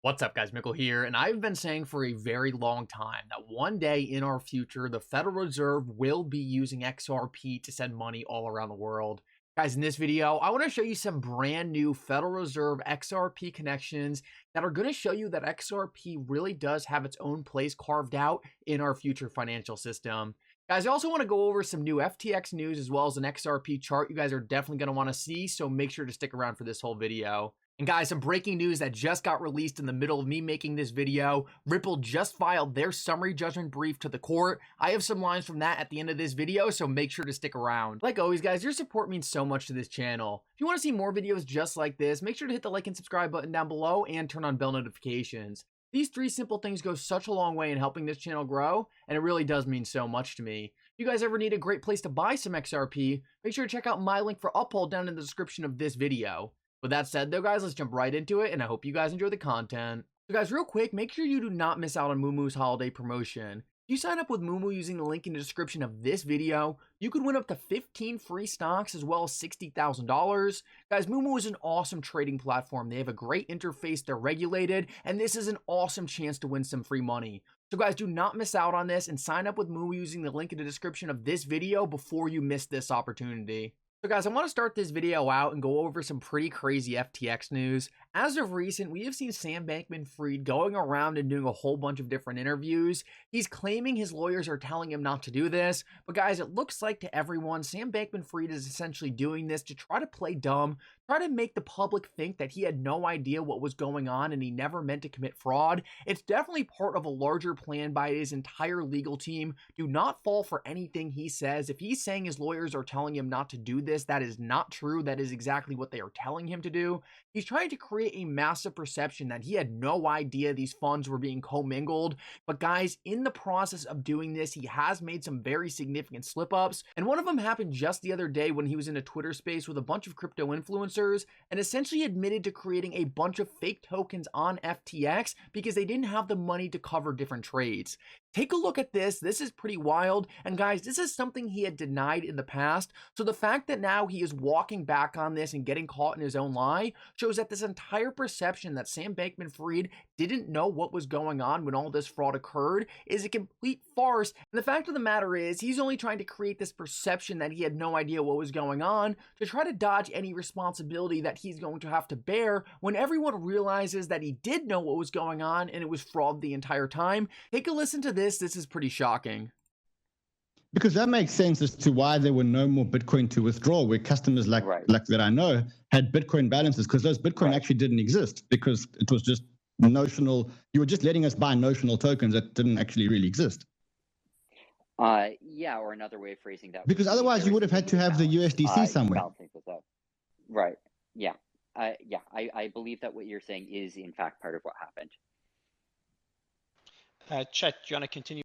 What's up, guys? Mickle here, and I've been saying for a very long time that one day in our future, the Federal Reserve will be using XRP to send money all around the world. Guys, in this video, I want to show you some brand new Federal Reserve XRP connections that are going to show you that XRP really does have its own place carved out in our future financial system. Guys, I also want to go over some new FTX news as well as an XRP chart you guys are definitely going to want to see, so make sure to stick around for this whole video. And guys, some breaking news that just got released in the middle of me making this video. Ripple just filed their summary judgment brief to the court. I have some lines from that at the end of this video, so make sure to stick around. Like always, guys, your support means so much to this channel. If you want to see more videos just like this, make sure to hit the like and subscribe button down below and turn on bell notifications. These three simple things go such a long way in helping this channel grow, and it really does mean so much to me. If you guys ever need a great place to buy some XRP, make sure to check out my link for Uphold down in the description of this video. With that said though, guys, let's jump right into it, and I hope you guys enjoy the content. So guys, real quick, make sure you do not miss out on moomoo's holiday promotion. If you sign up with moomoo using the link in the description of this video, you could win up to 15 free stocks as well as $60,000. Guys, moomoo is an awesome trading platform. They have a great interface, they're regulated, and this is an awesome chance to win some free money. So guys, do not miss out on this and sign up with moomoo using the link in the description of this video before you miss this opportunity. So guys, I want to start this video out and go over some pretty crazy FTX news. As of recent, we have seen Sam Bankman-Fried going around and doing a whole bunch of different interviews. He's claiming his lawyers are telling him not to do this, but guys, it looks like to everyone, Sam Bankman-Fried is essentially doing this to try to play dumb, try to make the public think that he had no idea what was going on and he never meant to commit fraud. It's definitely part of a larger plan by his entire legal team. Do not fall for anything he says. If he's saying his lawyers are telling him not to do this, that is not true. That is exactly what they are telling him to do. He's trying to create a massive perception that he had no idea these funds were being commingled. But guys, in the process of doing this, he has made some very significant slip-ups. And one of them happened just the other day when he was in a Twitter space with a bunch of crypto influencers and essentially admitted to creating a bunch of fake tokens on FTX because they didn't have the money to cover different trades. Take a look at this. This is pretty wild. And guys, this is something he had denied in the past. So the fact that now he is walking back on this and getting caught in his own lie shows that this entire perception that Sam Bankman-Fried didn't know what was going on when all this fraud occurred is a complete farce. And the fact of the matter is, he's only trying to create this perception that he had no idea what was going on to try to dodge any responsibility that he's going to have to bear when everyone realizes that he did know what was going on and it was fraud the entire time. Take a listen to this. This is pretty shocking. Because that makes sense as to why there were no more Bitcoin to withdraw, where customers like that I know had Bitcoin balances, because those Bitcoin actually didn't exist because it was just notional. You were just letting us buy notional tokens that didn't actually really exist. Yeah, or another way of phrasing that. Because otherwise you would have had to have the USDC somewhere. Right. Yeah. I believe that what you're saying is in fact part of what happened. Chet, do you want to continue?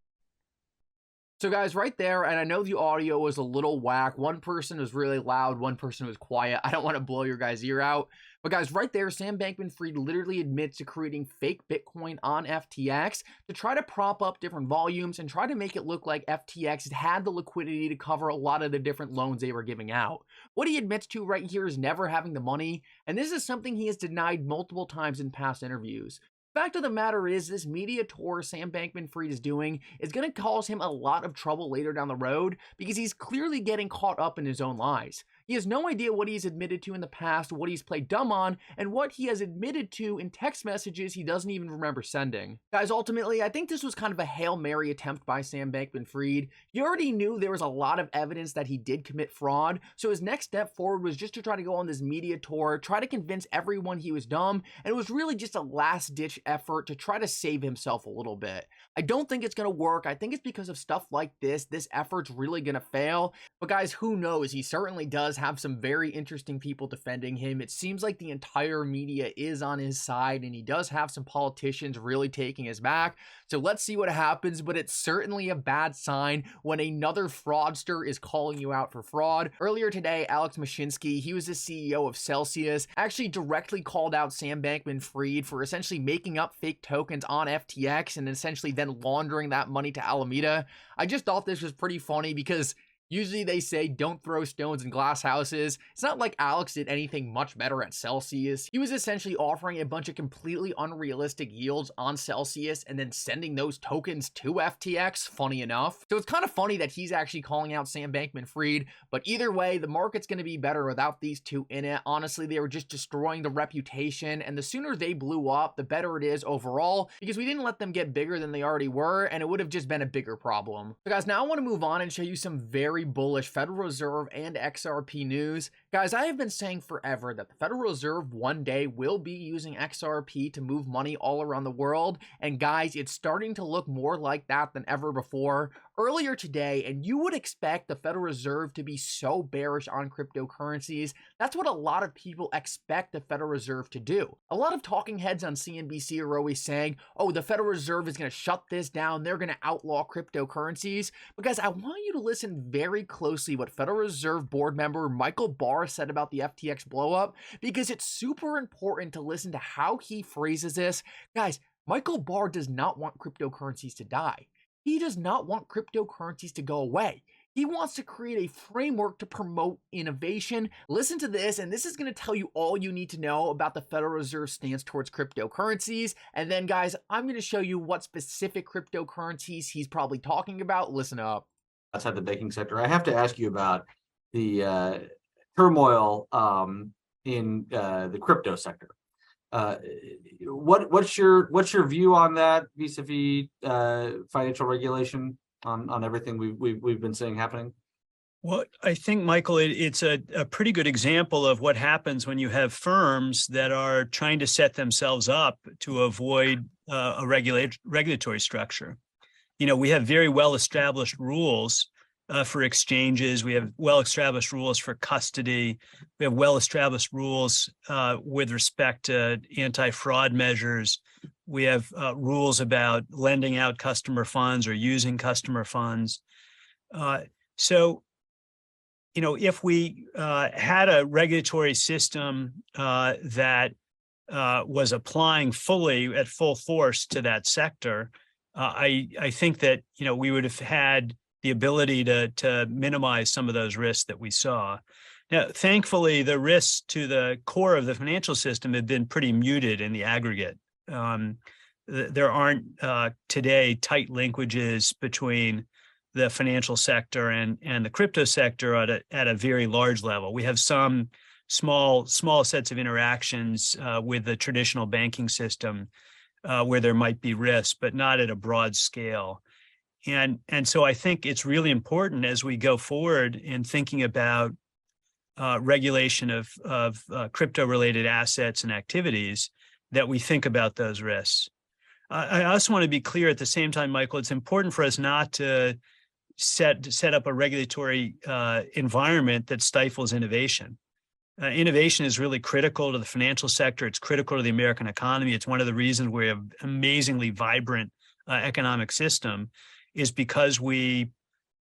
So guys, right there, and I know the audio was a little whack. One person was really loud, one person was quiet. I don't want to blow your guys' ear out. But guys, right there, Sam Bankman-Fried literally admits to creating fake Bitcoin on FTX to try to prop up different volumes and try to make it look like FTX had the liquidity to cover a lot of the different loans they were giving out. What he admits to right here is never having the money, and this is something he has denied multiple times in past interviews. Fact of the matter is, this media tour Sam Bankman-Fried is doing is going to cause him a lot of trouble later down the road because he's clearly getting caught up in his own lies. He has no idea what he's admitted to in the past, what he's played dumb on, and what he has admitted to in text messages he doesn't even remember sending. Guys, ultimately, I think this was kind of a Hail Mary attempt by Sam Bankman-Fried. He already knew there was a lot of evidence that he did commit fraud, so his next step forward was just to try to go on this media tour, try to convince everyone he was dumb, and it was really just a last-ditch effort to try to save himself a little bit. I don't think it's going to work. I think it's because of stuff like this. This effort's really going to fail. But guys, who knows? He certainly does have some very interesting people defending him. It seems like the entire media is on his side, and he does have some politicians really taking his back. So let's see what happens, but it's certainly a bad sign when another fraudster is calling you out for fraud. Earlier today, Alex Mashinsky, he was the CEO of Celsius, actually directly called out Sam Bankman-Fried for essentially making up fake tokens on FTX and essentially then laundering that money to Alameda. I just thought this was pretty funny because Usually they say don't throw stones in glass houses. It's not like Alex did anything much better at Celsius. He was essentially offering a bunch of completely unrealistic yields on Celsius and then sending those tokens to FTX, funny enough. So it's kind of funny that he's actually calling out Sam Bankman-Fried, but either way, the market's going to be better without these two in it. Honestly, they were just destroying the reputation, and the sooner they blew up, the better it is overall, because we didn't let them get bigger than they already were, and it would have just been a bigger problem. So guys, now I want to move on and show you some very bullish Federal Reserve and XRP news. Guys, I have been saying forever that the Federal Reserve one day will be using XRP to move money all around the world, and guys, it's starting to look more like that than ever before. Earlier today, and you would expect the Federal Reserve to be so bearish on cryptocurrencies. That's what a lot of people expect the Federal Reserve to do. A lot of talking heads on CNBC are always saying, oh, the Federal Reserve is going to shut this down. They're going to outlaw cryptocurrencies. But guys, I want you to listen very closely what Federal Reserve board member Michael Barr said about the FTX blowup, because it's super important to listen to how he phrases this. Guys, Michael Barr does not want cryptocurrencies to die. He does not want cryptocurrencies to go away. He wants to create a framework to promote innovation. Listen to this, and this is going to tell you all you need to know about the Federal Reserve's stance towards cryptocurrencies. And then, guys, I'm going to show you what specific cryptocurrencies he's probably talking about. Listen up. Outside the banking sector, I have to ask you about the turmoil in the crypto sector. What's your view on that vis-a-vis financial regulation on everything we've been seeing happening? Well, I think, Michael, it's a pretty good example of what happens when you have firms that are trying to set themselves up to avoid a regulatory structure. You know, we have very well-established rules for exchanges. We have well-established rules for custody. We have well-established rules with respect to anti-fraud measures. We have rules about lending out customer funds or using customer funds. So, you know, if we had a regulatory system that was applying fully at full force to that sector, I think that, you know, we would have had the ability to minimize some of those risks that we saw. Now, thankfully, the risks to the core of the financial system have been pretty muted in the aggregate. There aren't today tight linkages between the financial sector and the crypto sector at a very large level. We have some small sets of interactions with the traditional banking system where there might be risks, but not at a broad scale. And so I think it's really important as we go forward in thinking about regulation of crypto-related assets and activities that we think about those risks. I also want to be clear at the same time, Michael, it's important for us not to set up a regulatory environment that stifles innovation. Innovation is really critical to the financial sector. It's critical to the American economy. It's one of the reasons we have an amazingly vibrant economic system, is because we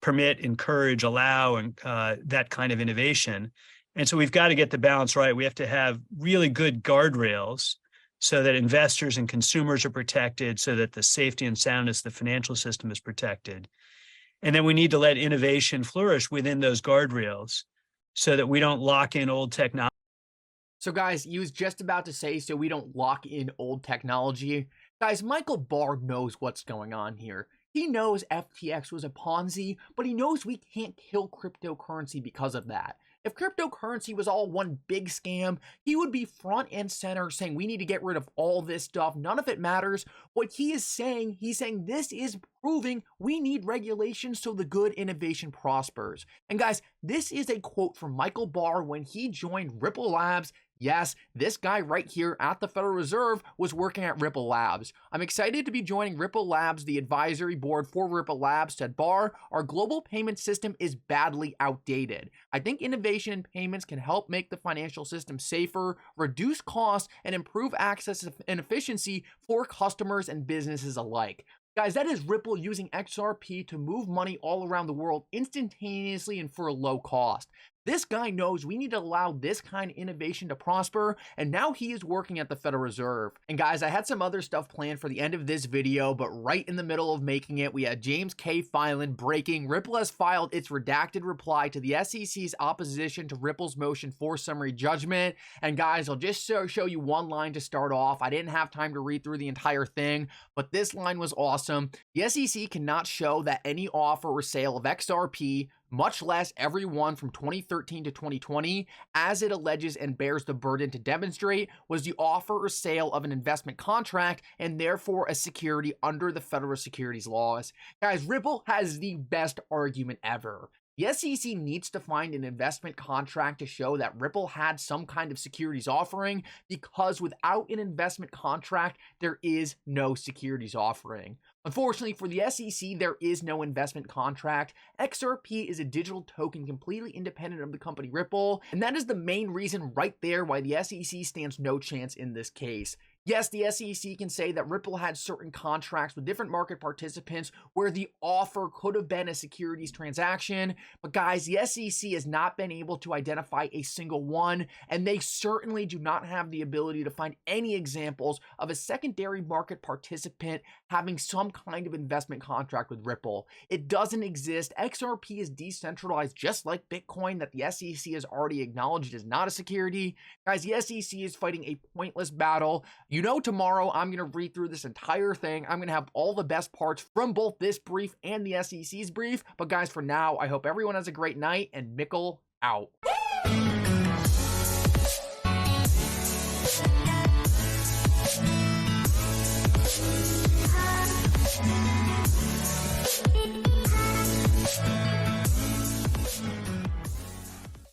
permit, encourage, allow and that kind of innovation. And so we've got to get the balance right. We have to have really good guardrails so that investors and consumers are protected, so that the safety and soundness of the financial system is protected. And then we need to let innovation flourish within those guardrails so that we don't lock in old technology. So guys, he was just about to say, so we don't lock in old technology. Guys, Michael Barr knows what's going on here. He knows FTX was a Ponzi, but he knows we can't kill cryptocurrency because of that. If cryptocurrency was all one big scam, he would be front and center saying we need to get rid of all this stuff. None of it matters. What he is saying, he's saying this is proving we need regulations so the good innovation prospers. And guys, this is a quote from Michael Barr when he joined Ripple Labs. Yes, this guy right here at the Federal Reserve was working at Ripple Labs. I'm excited to be joining Ripple Labs, the advisory board for Ripple Labs, said Barr. Our global payment system is badly outdated. I think innovation in payments can help make the financial system safer, reduce costs, and improve access and efficiency for customers and businesses alike. Guys, that is Ripple using XRP to move money all around the world instantaneously and for a low cost. This guy knows we need to allow this kind of innovation to prosper, and now he is working at the Federal Reserve. And guys, I had some other stuff planned for the end of this video, but right in the middle of making it, we had James K. Filan breaking Ripple has filed its redacted reply to the SEC's opposition to Ripple's motion for summary judgment. And guys, I'll just show you one line to start off. I didn't have time to read through the entire thing, but this line was awesome. The SEC cannot show that any offer or sale of XRP, much less every one from 2013 to 2020, as it alleges and bears the burden to demonstrate, was the offer or sale of an investment contract and therefore a security under the federal securities laws. Guys, Ripple has the best argument ever. The SEC needs to find an investment contract to show that Ripple had some kind of securities offering, because without an investment contract, there is no securities offering. Unfortunately for the SEC, there is no investment contract. XRP is a digital token completely independent of the company Ripple, and that is the main reason right there why the SEC stands no chance in this case. Yes, the SEC can say that Ripple had certain contracts with different market participants where the offer could have been a securities transaction, but guys, the SEC has not been able to identify a single one, and they certainly do not have the ability to find any examples of a secondary market participant having some kind of investment contract with Ripple. It doesn't exist. XRP is decentralized just like Bitcoin, that the SEC has already acknowledged is not a security. Guys, the SEC is fighting a pointless battle. You know, tomorrow I'm going to read through this entire thing. I'm going to have all the best parts from both this brief and the SEC's brief. But guys, for now, I hope everyone has a great night, and Mickle out.